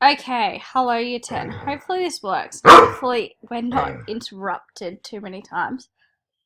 Okay, hello year 10. Hopefully this works. Hopefully we're not interrupted too many times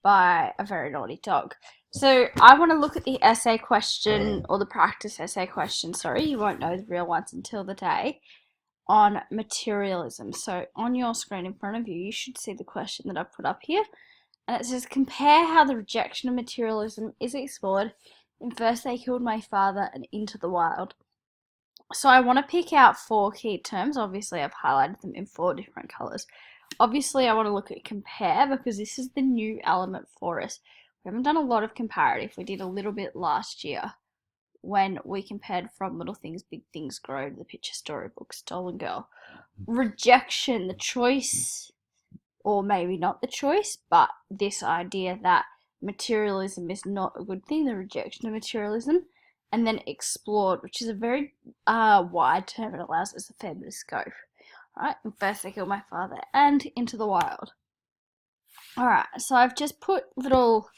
by a very naughty dog. So I want to look at the essay question, or the practice essay question, sorry, you won't know the real ones until the day, on materialism. So on your screen in front of you, you should see the question that I've put up here. And it says, compare how the rejection of materialism is explored in First They Killed My Father and Into the Wild. So I want to pick out four key terms. Obviously, I've highlighted them in four different colours. Obviously, I want to look at compare because this is the new element for us. We haven't done a lot of comparative. We did a little bit last year when we compared From Little Things, Big Things Grow to the picture storybook Stolen Girl. Rejection, the choice, or maybe not the choice, but this idea that materialism is not a good thing, the rejection of materialism. And then explored, which is a very wide term. It allows us a fair bit of scope. Alright, and First I Killed My Father and Into the Wild. Alright, so I've just put little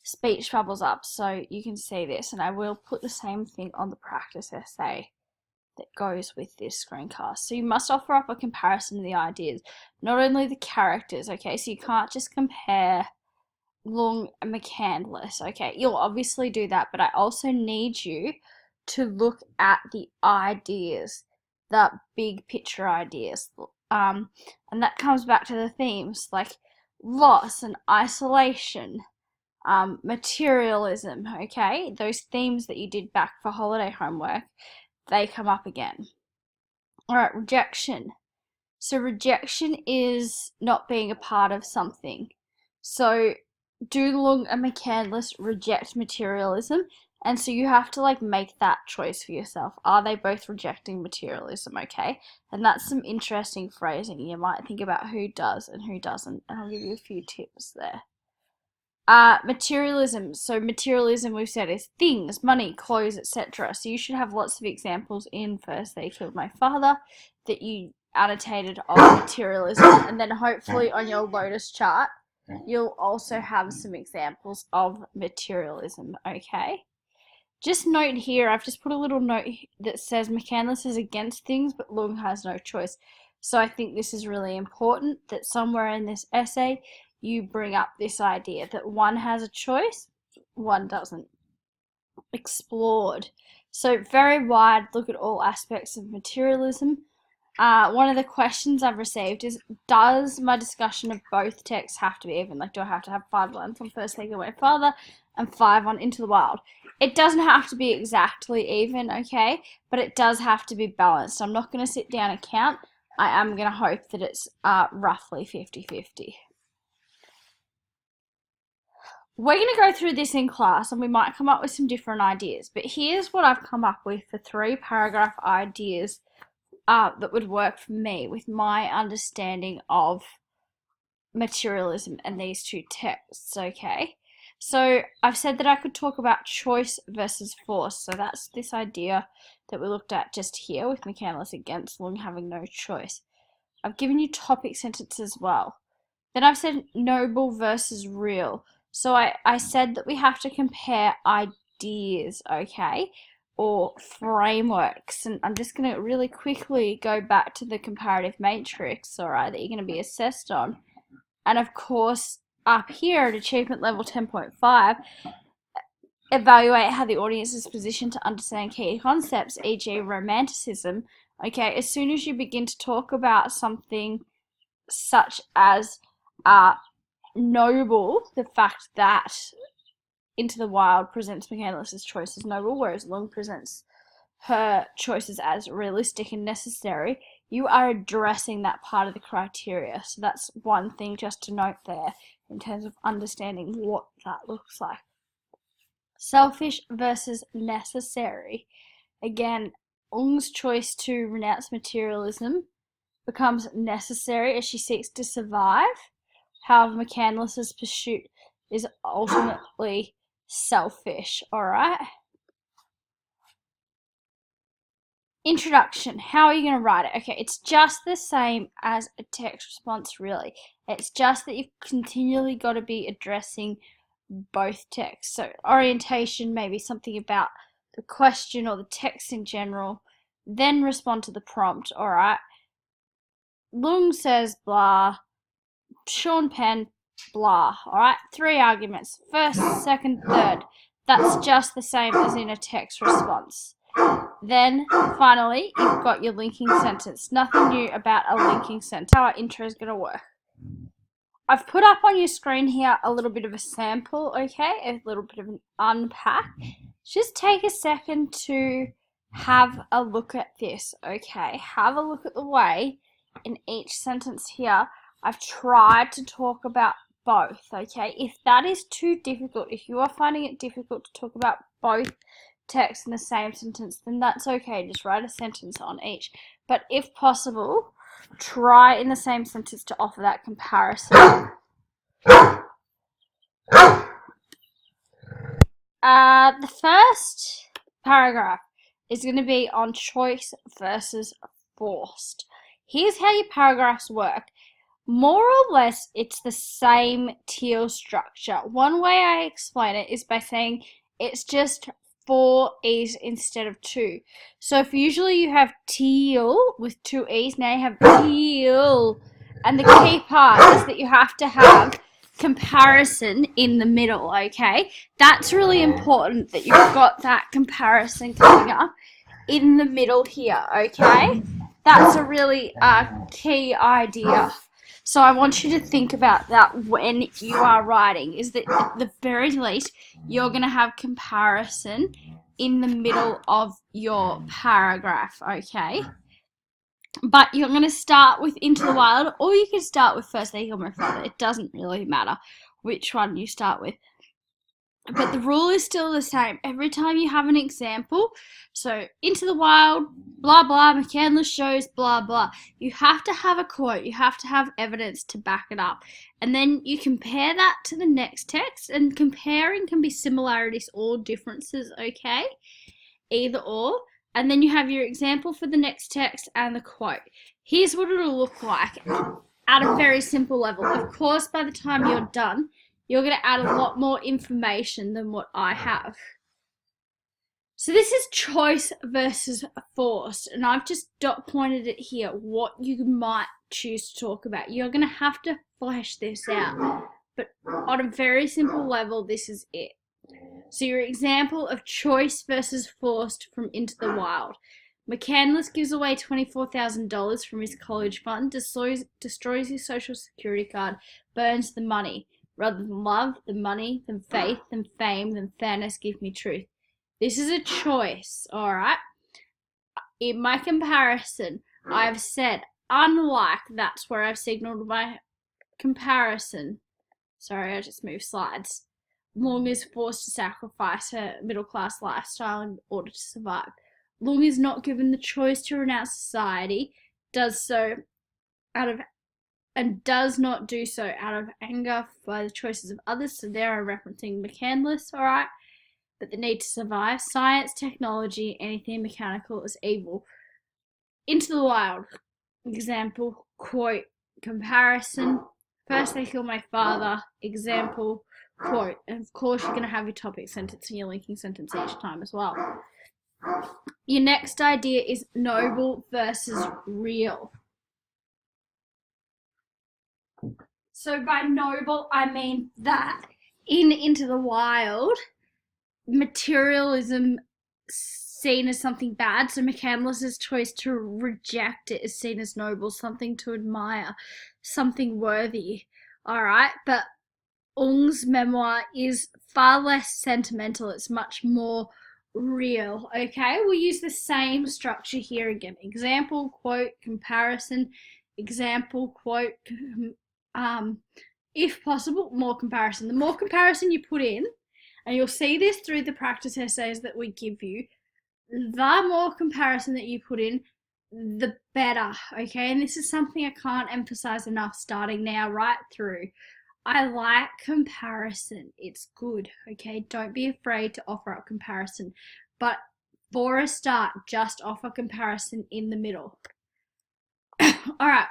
speech bubbles up so you can see this, and I will put the same thing on the practice essay that goes with this screencast. So you must offer up a comparison of the ideas, not only the characters, okay? So you can't just compare Lung and McCandless. Okay, you'll obviously do that, but I also need you to look at the ideas, the big picture ideas. And that comes back to the themes like loss and isolation, materialism, okay? Those themes that you did back for holiday homework, they come up again. Alright, rejection. So rejection is not being a part of something. So do Lung and McCandless reject materialism? And so you have to make that choice for yourself. Are they both rejecting materialism, okay? And that's some interesting phrasing. You might think about who does and who doesn't, and I'll give you a few tips there. Materialism. So materialism, we've said, is things, money, clothes, etc. So you should have lots of examples in First They Killed My Father that you annotated of materialism, and then hopefully on your Lotus chart you'll also have some examples of materialism, okay? Just note here, I've just put a little note that says McCandless is against things, but Lung has no choice. So I think this is really important that somewhere in this essay you bring up this idea that one has a choice, one doesn't. Explored. So very wide, look at all aspects of materialism. One of the questions I've received is, does my discussion of both texts have to be even? Do I have to have 5 lines on First They Killed My Father and 5 on Into the Wild? It doesn't have to be exactly even, okay? But it does have to be balanced. I'm not going to sit down and count. I am going to hope that it's roughly 50-50. We're going to go through this in class and we might come up with some different ideas. But here's what I've come up with for 3 paragraph ideas that would work for me with my understanding of materialism and these 2 texts, okay? So I've said that I could talk about choice versus force. So that's this idea that we looked at just here with McCandless against Lung having no choice. I've given you topic sentences as well. Then I've said noble versus real. So I said that we have to compare ideas, okay? Or frameworks. And I'm just going to really quickly go back to the comparative matrix, alright, that you're going to be assessed on. And of course, up here at achievement level 10.5, evaluate how the audience is positioned to understand key concepts, e.g. romanticism. Okay, as soon as you begin to talk about something such as noble, the fact that Into the Wild presents McCandless's choice as noble, whereas Lung presents her choices as realistic and necessary, you are addressing that part of the criteria. So that's one thing just to note there in terms of understanding what that looks like. Selfish versus necessary. Again, Lung's choice to renounce materialism becomes necessary as she seeks to survive. However, McCandless's pursuit is ultimately selfish, alright? Introduction. How are you going to write it? Okay, it's just the same as a text response, really. It's just that you've continually got to be addressing both texts. So orientation, maybe something about the question or the text in general. then respond to the prompt, alright? Lung says blah, Sean Penn, blah, alright? 3 arguments. First, second, third. That's just the same as in a text response. Then, finally, you've got your linking sentence. Nothing new about a linking sentence. How our intro is going to work. I've put up on your screen here a little bit of a sample, okay? A little bit of an unpack. Just take a second to have a look at this, okay? Have a look at the way in each sentence here I've tried to talk about both, okay? If that is too difficult, if you are finding it difficult to talk about both texts in the same sentence, then that's okay. Just write a sentence on each. But if possible, try in the same sentence to offer that comparison. The first paragraph is going to be on choice versus forced. Here's how your paragraphs work. More or less, it's the same teal structure. One way I explain it is by saying it's just 4 E's instead of 2. So if usually you have teal with 2 E's, now you have teal. And the key part is that you have to have comparison in the middle, okay? That's really important that you've got that comparison coming up in the middle here, okay? That's a really key idea. So I want you to think about that when you are writing, is that at the very least, you're going to have comparison in the middle of your paragraph, okay? But you're going to start with Into the Wild, or you can start with First They Killed My Father. It doesn't really matter which one you start with. But the rule is still the same. Every time you have an example, so Into the Wild, blah, blah, McCandless shows, blah, blah. You have to have a quote. You have to have evidence to back it up. And then you compare that to the next text. And comparing can be similarities or differences, okay? Either or. And then you have your example for the next text and the quote. Here's what it'll look like at a very simple level. Of course, by the time you're done, you're going to add a lot more information than what I have. So this is choice versus forced, and I've just dot pointed it here, what you might choose to talk about. You're going to have to flesh this out, but on a very simple level, this is it. So your example of choice versus forced from Into the Wild. McCandless gives away $24,000 from his college fund, destroys his social security card, burns the money. Rather than love, than money, than faith, than fame, than fairness, give me truth. This is a choice, alright? In my comparison, I've said, unlike, that's where I've signaled my comparison. Sorry, I just moved slides. Lung is forced to sacrifice her middle-class lifestyle in order to survive. Lung is not given the choice to renounce society, does so out of and does not do so out of anger by the choices of others. So there I'm referencing McCandless, alright? But the need to survive. Science, technology, anything mechanical is evil. Into the Wild. Example, quote, comparison. First they kill my father. Example, quote. And of course you're going to have your topic sentence and your linking sentence each time as well. Your next idea is noble versus real. So by noble, I mean that in Into the Wild, materialism seen as something bad, so McCandless's choice to reject it is seen as noble, something to admire, something worthy, alright? But Ung's memoir is far less sentimental, it's much more real, okay? We'll use the same structure here again. Example, quote, comparison, example, quote, if possible, more comparison. The more comparison you put in, and you'll see this through the practice essays that we give you, the more comparison that you put in, the better, okay? And this is something I can't emphasize enough starting now right through. I like comparison. It's good, okay? Don't be afraid to offer up comparison. But for a start, just offer comparison in the middle. All right.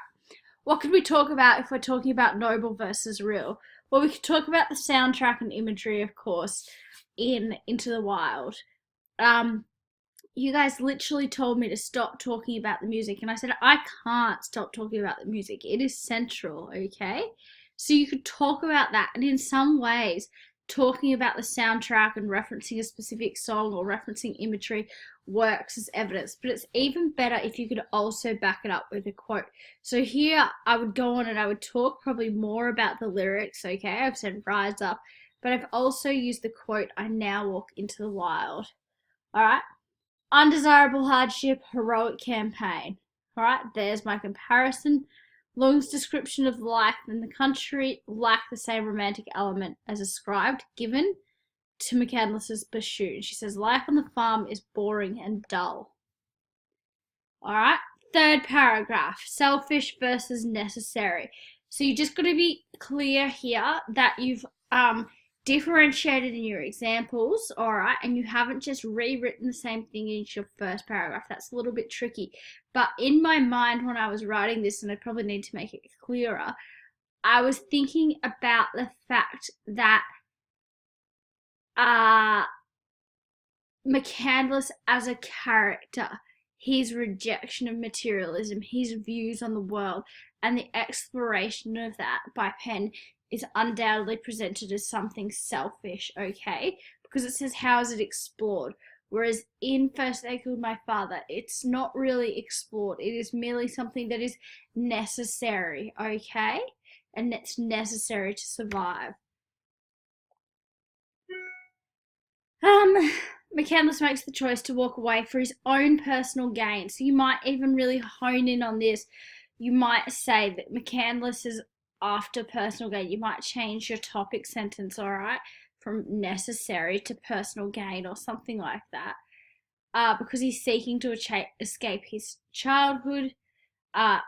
What could we talk about if we're talking about noble versus real? Well, we could talk about the soundtrack and imagery, of course, in Into the Wild. you guys literally told me to stop talking about the music, and I said I can't stop talking about the music. It is central, okay? So you could talk about that, and in some ways, talking about the soundtrack and referencing a specific song or referencing imagery works as evidence, but it's even better if you could also back it up with a quote. So here I would go on and I would talk probably more about the lyrics, okay? I've said rise up, but I've also used the quote, I now walk into the wild. All right? Undesirable hardship, heroic campaign. All right, there's my comparison. Long's description of life in the country lacked the same romantic element as ascribed given to McCandless's Bassoon. She says, life on the farm is boring and dull. All right, third paragraph, selfish versus necessary. So you just got to be clear here that you've differentiated in your examples, all right, and you haven't just rewritten the same thing in your first paragraph. That's a little bit tricky. But in my mind when I was writing this, and I probably need to make it clearer, I was thinking about the fact that McCandless as a character, his rejection of materialism, his views on the world, and the exploration of that by Penn is undoubtedly presented as something selfish, okay? Because it says, how is it explored? Whereas in First They Killed My Father, it's not really explored. It is merely something that is necessary, okay? And it's necessary to survive. McCandless makes the choice to walk away for his own personal gain. So you might even really hone in on this. You might say that McCandless is after personal gain. You might change your topic sentence, all right, from necessary to personal gain or something like that. Because he's seeking to escape his childhood.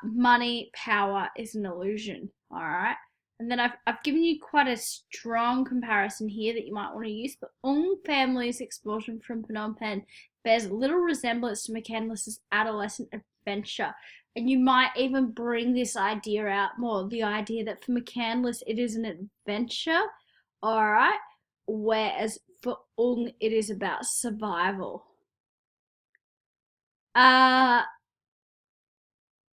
Money, power is an illusion, all right? And then I've given you quite a strong comparison here that you might want to use. The Ung family's expulsion from Phnom Penh bears little resemblance to McCandless's adolescent adventure. And you might even bring this idea out more, the idea that for McCandless it is an adventure, all right? Whereas for Ung it is about survival.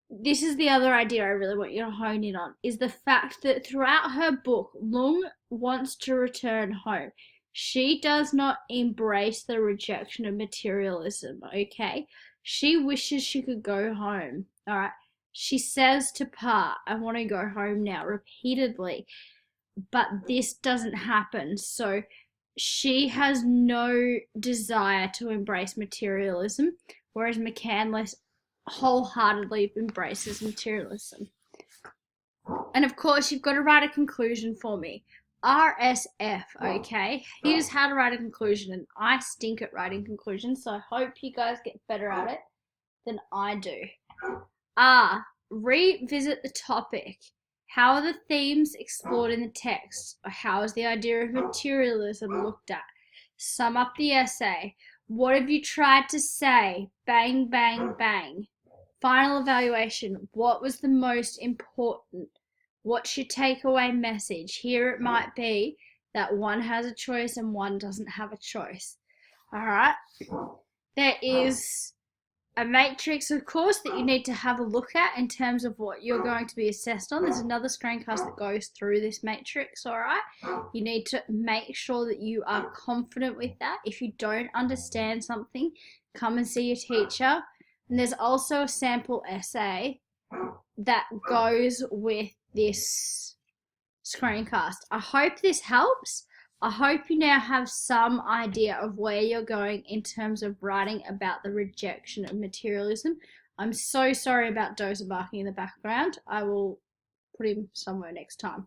This is the other idea I really want you to hone in on, is the fact that throughout her book, Lung wants to return home. She does not embrace the rejection of materialism, okay? She wishes she could go home, all right? She says to Pa, I want to go home now, repeatedly, but this doesn't happen. So she has no desire to embrace materialism, whereas McCandless wholeheartedly embraces materialism. And of course, you've got to write a conclusion for me. RSF, okay? Here's how to write a conclusion, and I stink at writing conclusions, so I hope you guys get better at it than I do. Revisit the topic. How are the themes explored in the text? Or how is the idea of materialism looked at? Sum up the essay. What have you tried to say? Bang, bang, bang. Final evaluation. What was the most important? What's your takeaway message? Here it might be that one has a choice and one doesn't have a choice. All right? There is a matrix, of course, that you need to have a look at in terms of what you're going to be assessed on. There's another screencast that goes through this matrix, all right? You need to make sure that you are confident with that. If you don't understand something, come and see your teacher. And there's also a sample essay that goes with this screencast. I hope this helps. I hope you now have some idea of where you're going in terms of writing about the rejection of materialism. I'm so sorry about Dozer barking in the background. I will put him somewhere next time.